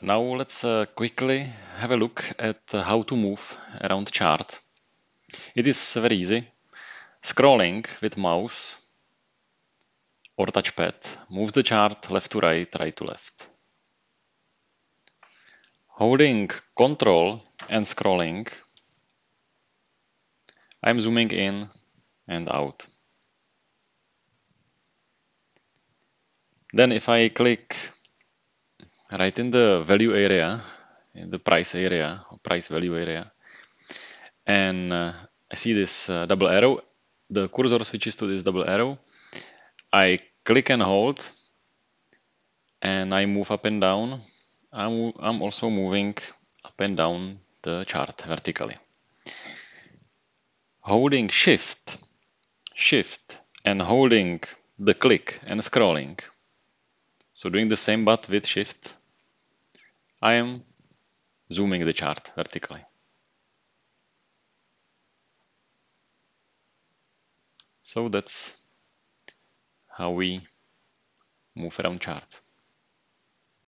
Now let's quickly have a look at how to move around chart. It is very easy. Scrolling with mouse or touchpad moves the chart left to right, right to left. Holding Control and scrolling, I'm zooming in and out. Then if I click right in the value area, in the price area, or price value area, and I see this double arrow, the cursor switches to this double arrow. I click and hold, and I move up and down. I'm also moving up and down the chart vertically. Holding Shift, and holding the click and scrolling. So doing the same but with Shift, I am zooming the chart vertically. So that's how we move around chart.